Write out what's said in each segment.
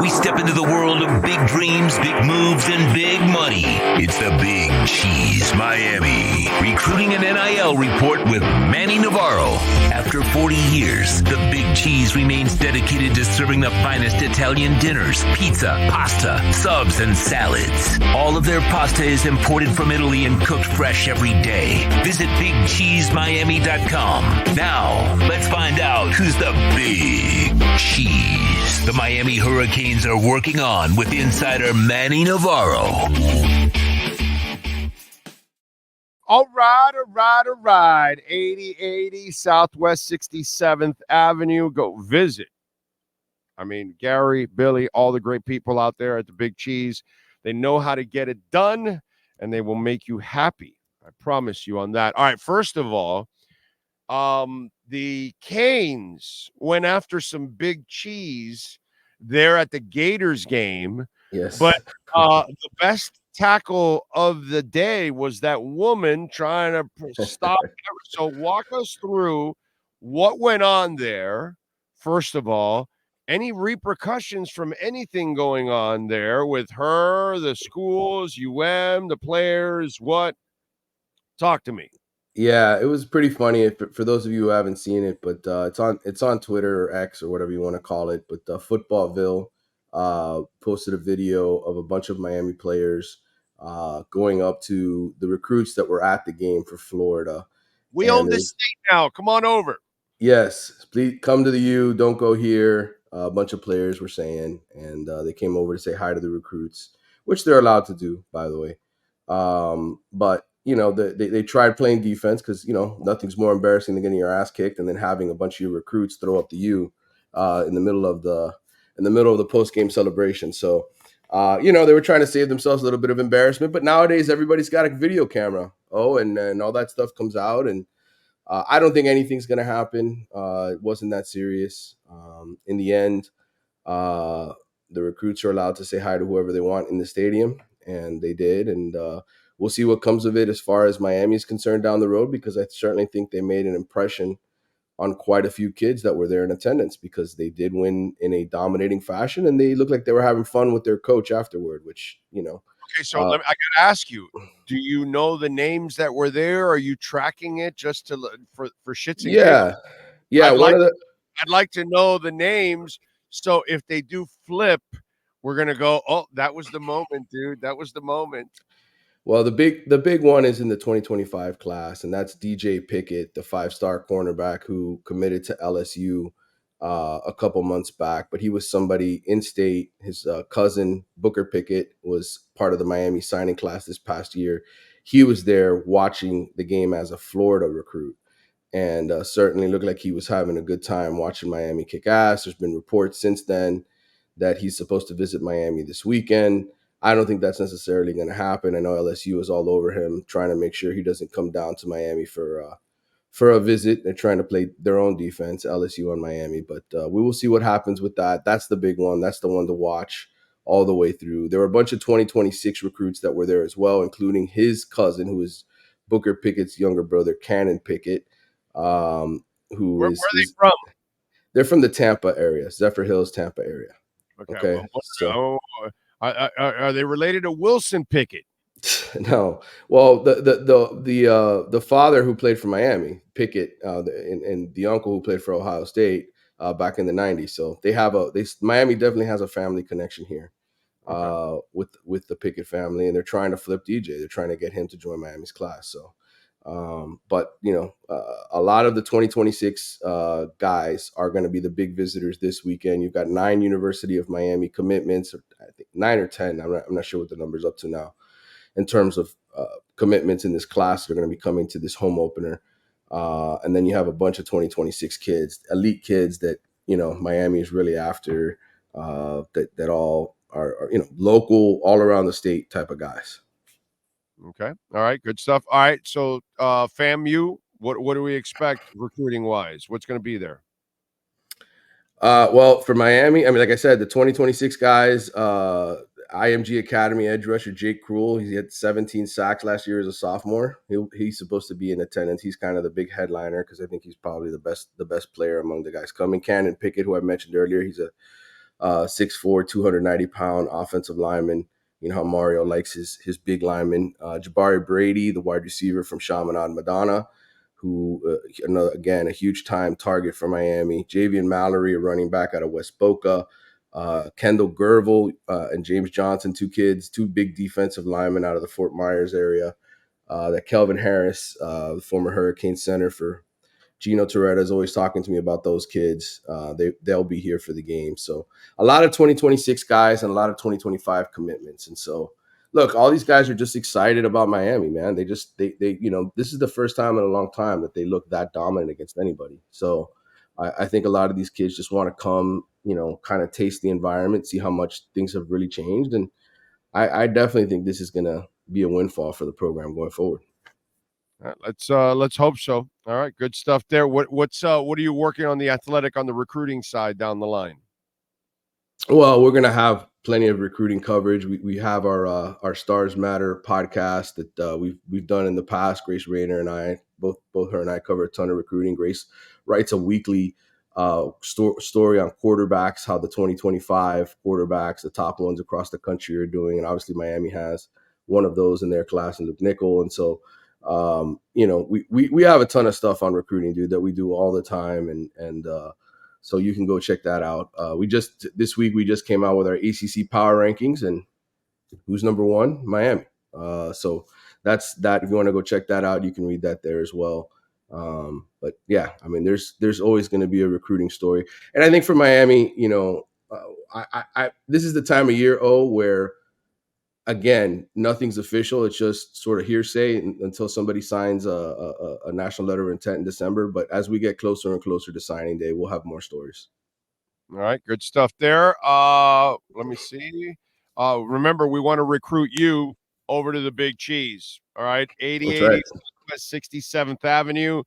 We step into the world of big dreams, big moves, and big money. It's the Big Cheese Miami Recruiting and NIL Report with Manny Navarro. After 40 years, the Big Cheese remains dedicated to serving the finest Italian dinners, pizza, pasta, subs, and salads. All of their pasta is imported from Italy and cooked fresh every day. Visit BigCheeseMiami.com. Now, let's find out who's the Big Cheese the Miami Hurricanes are working on with insider Manny Navarro. All right. 8080 Southwest 67th Avenue. Go visit. Gary, Billy, all the great people out there at the Big Cheese. They know how to get it done, and they will make you happy. I promise you on that. All right, first of all, the Canes went after some big cheese there at the Gators game. Yes. But the best tackle of the day was that woman trying to stop. So walk us through what went on there, first of all. Any repercussions from anything going on there with her, the schools, the players, what? Talk to me. Yeah, it was pretty funny for those of you who haven't seen it, but it's on Twitter or X or whatever you want to call it. But Footballville posted a video of a bunch of Miami players going up to the recruits that were at the game for Florida. We own this state now. Come on over. Yes, please come to the U. Don't go here. A bunch of players were saying, and they came over to say hi to the recruits, which they're allowed to do, by the way. But they tried playing defense because, nothing's more embarrassing than getting your ass kicked and then having a bunch of your recruits throw up the U in the middle of the post-game celebration. So, they were trying to save themselves a little bit of embarrassment. But nowadays, everybody's got a video camera. And all that stuff comes out. And I don't think anything's going to happen. It wasn't that serious. In the end, the recruits are allowed to say hi to whoever they want in the stadium. And they did. And we'll see what comes of it as far as Miami is concerned down the road, because I certainly think they made an impression on quite a few kids that were there in attendance, because they did win in a dominating fashion and they looked like they were having fun with their coach afterward, which, Okay, so I got to ask you, do you know the names that were there? Are you tracking it just for shits and giggles? Yeah. I'd like to know the names. So if they do flip, we're going to go, oh, that was the moment, dude. That was the moment. Well, the big one is in the 2025 class, and that's DJ Pickett, the 5-star cornerback who committed to LSU a couple months back. But he was somebody in state. His cousin, Booker Pickett, was part of the Miami signing class this past year. He was there watching the game as a Florida recruit, and certainly looked like he was having a good time watching Miami kick ass. There's been reports since then that he's supposed to visit Miami this weekend. I don't think that's necessarily going to happen. I know LSU is all over him, trying to make sure he doesn't come down to Miami for a visit. They're trying to play their own defense, LSU on Miami. But we will see what happens with that. That's the big one. That's the one to watch all the way through. There were a bunch of 2026 recruits that were there as well, including his cousin, who is Booker Pickett's younger brother, Cannon Pickett. Where are they from? They're from the Tampa area, Zephyr Hills, Tampa area. Okay. Are they related to Wilson Pickett? No. Well, the father who played for Miami, Pickett, and the uncle who played for Ohio State back in the 90s. So Miami definitely has a family connection here with the Pickett family, and they're trying to flip DJ. They're trying to get him to join Miami's class. So, but a lot of the 2026 guys are going to be the big visitors this weekend. You've got 9 University of Miami commitments, or I think 9 or 10. I'm not sure what the number's up to now in terms of commitments in this class that are going to be coming to this home opener. And then you have a bunch of 2026 kids, elite kids that, Miami is really after, that all are local, all around the state type of guys. Okay. All right. Good stuff. All right. So FAMU, what do we expect recruiting wise? What's going to be there? Well, for Miami, like I said, the 2026 guys, IMG Academy edge rusher Jake Krull, he had 17 sacks last year as a sophomore. He's supposed to be in attendance. He's kind of the big headliner because I think he's probably the best player among the guys coming. Cannon Pickett, who I mentioned earlier, he's a 6'4", 290-pound offensive lineman. You know how Mario likes his big lineman. Jabari Brady, the wide receiver from Chaminade Madonna, who, again, a huge-time target for Miami. Javian Mallory, a running back out of West Boca. Kendall Gervil and James Johnson, two big defensive linemen out of the Fort Myers area. That Kelvin Harris, the former Hurricane center for Gino Torretta, is always talking to me about those kids. They'll be here for the game. So a lot of 2026 guys and a lot of 2025 commitments. And so, look, all these guys are just excited about Miami, man. They this is the first time in a long time that they look that dominant against anybody. So I think a lot of these kids just want to come, kind of taste the environment, see how much things have really changed. And I definitely think this is going to be a windfall for the program going forward. All right, let's hope so. All right, good stuff there. What are you working on the Athletic on the recruiting side down the line? Well, we're going to have plenty of recruiting coverage. We have our Stars Matter podcast that we've done in the past. Grace Rayner and I, both her and I, cover a ton of recruiting. Grace writes a weekly story on quarterbacks, how the 2025 quarterbacks, the top ones across the country, are doing, and obviously Miami has one of those in their class, in Luke Nickel, and so. We have a ton of stuff on recruiting, dude, that we do all the time. And so you can go check that out. This week we just came out with our ACC power rankings, and who's number one? Miami. So that's that. If you want to go check that out, you can read that there as well. But yeah, I mean, there's always going to be a recruiting story. And I think for Miami, this is the time of year, where, again, nothing's official. It's just sort of hearsay until somebody signs a national letter of intent in December. But as we get closer and closer to signing day, we'll have more stories. All right, good stuff there. Let me see. Remember, we want to recruit you over to the Big Cheese. All right, 8080 West 67th Avenue.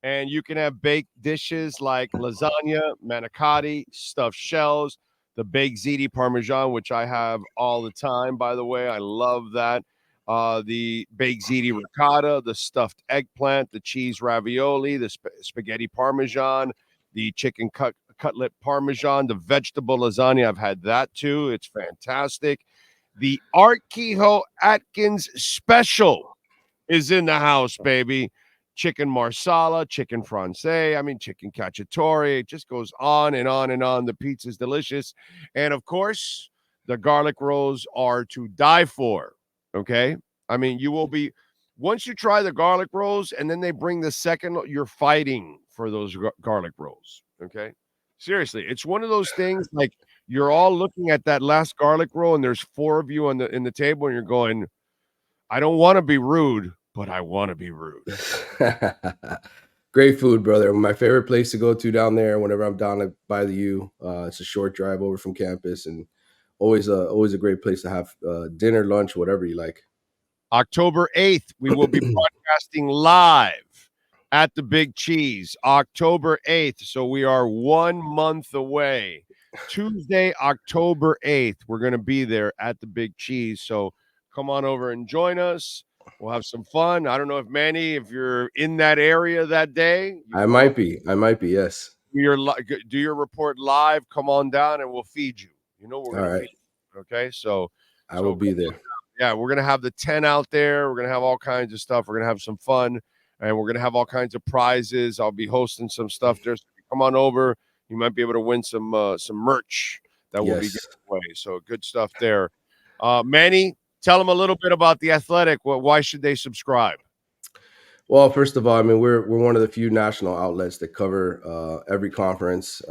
And you can have baked dishes like lasagna, manicotti, stuffed shells, the baked ziti parmesan, which I have all the time, by the way. I love that. The baked ziti ricotta, the stuffed eggplant, the cheese ravioli, the spaghetti parmesan, the chicken cutlet parmesan, the vegetable lasagna. I've had that too. It's fantastic. The Art Kehoe Atkins special is in the house, baby. Chicken marsala, chicken francais, chicken cacciatore. It just goes on and on and on. The pizza's delicious. And, of course, the garlic rolls are to die for, okay? You will be – once you try the garlic rolls and then they bring the second, you're fighting for those garlic rolls, okay? Seriously, it's one of those things like you're all looking at that last garlic roll and there's four of you in the table and you're going, I don't want to be rude, but I want to be rude. Great food, brother. My favorite place to go to down there whenever I'm down by the U. It's a short drive over from campus, and always a great place to have dinner, lunch, whatever you like. October 8th, we will be broadcasting live at the Big Cheese. October 8th, so we are 1 month away. Tuesday, October 8th, we're going to be there at the Big Cheese. So come on over and join us. We'll have some fun. I don't know if Manny, if you're in that area that day. I might be, yes. Do your report live. Come on down and we'll feed you. We're going to feed you. Okay, so I will be there. Yeah, we're going to have the tent out there. We're going to have all kinds of stuff. We're going to have some fun, and we're going to have all kinds of prizes. I'll be hosting some stuff there. So come on over. You might be able to win some merch that will be given away. So good stuff there. Manny, tell them a little bit about The Athletic. Why should they subscribe? Well, first of all, we're one of the few national outlets that cover every conference.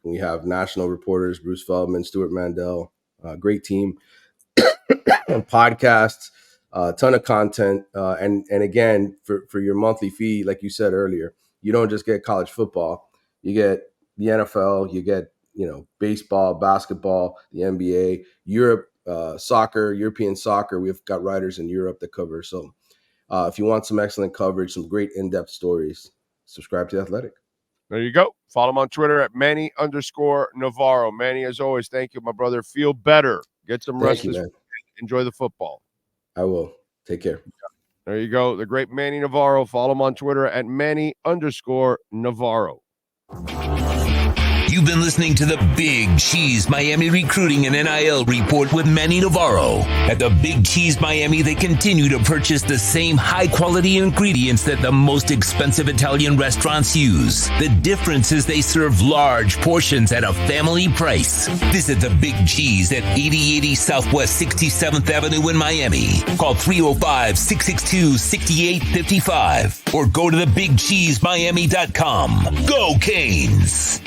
We have national reporters, Bruce Feldman, Stuart Mandel, great team, podcasts, a ton of content. And again, for your monthly fee, like you said earlier, you don't just get college football. You get the NFL, you get, baseball, basketball, the NBA, Europe, soccer, European soccer. We've got writers in Europe that cover. So if you want some excellent coverage, some great in-depth stories, subscribe to The Athletic. There you go. Follow him on Twitter at Manny_Navarro. Manny, as always, thank you, my brother. Feel better. Get some rest this weekend. Enjoy the football. I will. Take care. There you go. The great Manny Navarro. Follow him on Twitter at Manny_Navarro. You've been listening to the Big Cheese Miami Recruiting and NIL Report with Manny Navarro. At the Big Cheese Miami, they continue to purchase the same high-quality ingredients that the most expensive Italian restaurants use. The difference is they serve large portions at a family price. Visit the Big Cheese at 8080 Southwest 67th Avenue in Miami. Call 305-662-6855 or go to thebigcheesemiami.com. Go Canes!